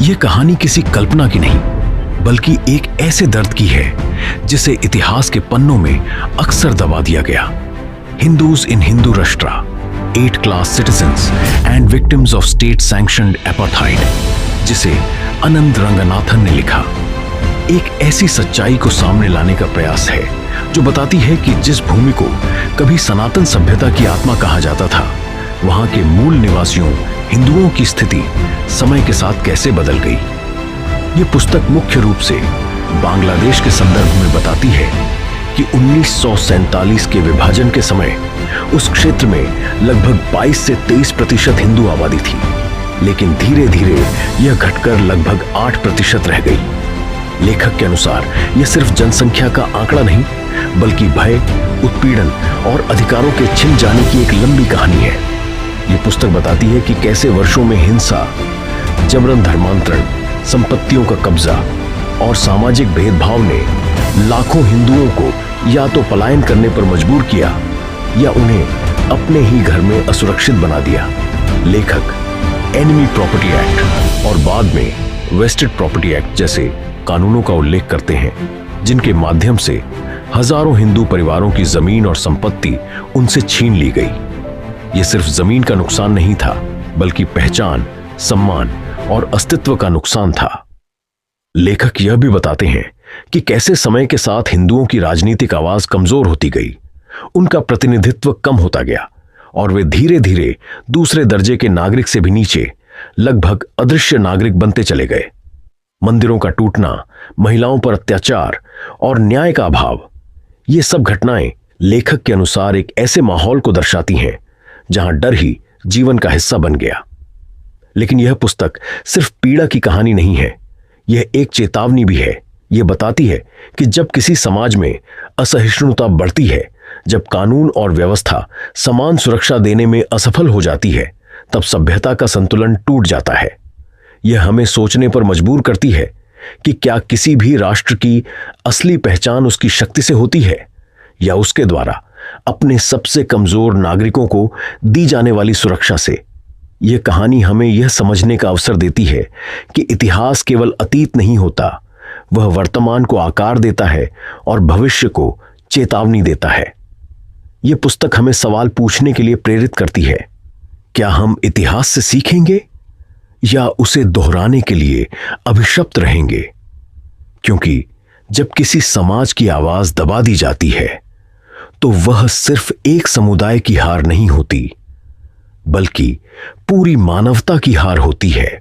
यह कहानी किसी कल्पना की नहीं, बल्कि एक ऐसे दर्द की है जिसे इतिहास के पन्नों में अक्सर दबा दिया गया। हिंदूज इन हिंदू राष्ट्र, 8 class citizens and victims of state sanctioned apartheid, जिसे अनंत रंगनाथन ने लिखा, एक ऐसी सच्चाई को सामने लाने का प्रयास है जो बताती है कि जिस भूमि को कभी सनातन सभ्यता की आत्मा कहा जाता था, वहां के मूल निवासियों हिंदुओं की स्थिति समय के साथ कैसे बदल गई। ये पुस्तक मुख्य रूप से बांग्लादेश के संदर्भ में बताती है कि 1947 के विभाजन के समय उस क्षेत्र में लगभग 22 से 23% हिंदू आबादी थी, लेकिन धीरे धीरे यह घटकर लगभग 8% रह गई। लेखक के अनुसार यह सिर्फ जनसंख्या का आंकड़ा नहीं, बल्कि भय, उत्पीड़न और अधिकारों के छिन जाने की एक लंबी कहानी है। यह पुस्तक बताती है कि कैसे वर्षों में हिंसा, जबरन धर्मांतरण, संपत्तियों का कब्जा और सामाजिक भेदभाव ने लाखों हिंदुओं को या तो पलायन करने पर मजबूर किया या उन्हें अपने ही घर में असुरक्षित बना दिया। लेखक एनिमी प्रॉपर्टी एक्ट और बाद में वेस्टेड प्रॉपर्टी एक्ट जैसे कानूनों का उल्लेख करते हैं, जिनके माध्यम से हजारों हिंदू परिवारों की जमीन और संपत्ति उनसे छीन ली गई। यह सिर्फ जमीन का नुकसान नहीं था, बल्कि पहचान, सम्मान और अस्तित्व का नुकसान था। लेखक यह भी बताते हैं कि कैसे समय के साथ हिंदुओं की राजनीतिक आवाज कमजोर होती गई, उनका प्रतिनिधित्व कम होता गया और वे धीरे धीरे दूसरे दर्जे के नागरिक से भी नीचे, लगभग अदृश्य नागरिक बनते चले गए। मंदिरों का टूटना, महिलाओं पर अत्याचार और न्याय का अभाव, ये सब घटनाएं लेखक के अनुसार एक ऐसे माहौल को दर्शाती हैं जहां डर ही जीवन का हिस्सा बन गया। लेकिन यह पुस्तक सिर्फ पीड़ा की कहानी नहीं है, यह एक चेतावनी भी है। यह बताती है कि जब किसी समाज में असहिष्णुता बढ़ती है, जब कानून और व्यवस्था समान सुरक्षा देने में असफल हो जाती है, तब सभ्यता का संतुलन टूट जाता है। यह हमें सोचने पर मजबूर करती है कि क्या किसी भी राष्ट्र की असली पहचान उसकी शक्ति से होती है या उसके द्वारा अपने सबसे कमजोर नागरिकों को दी जाने वाली सुरक्षा से। यह कहानी हमें यह समझने का अवसर देती है कि इतिहास केवल अतीत नहीं होता, वह वर्तमान को आकार देता है और भविष्य को चेतावनी देता है। यह पुस्तक हमें सवाल पूछने के लिए प्रेरित करती है, क्या हम इतिहास से सीखेंगे या उसे दोहराने के लिए अभिशप्त रहेंगे? क्योंकि जब किसी समाज की आवाज दबा दी जाती है, तो वह सिर्फ एक समुदाय की हार नहीं होती, बल्कि पूरी मानवता की हार होती है।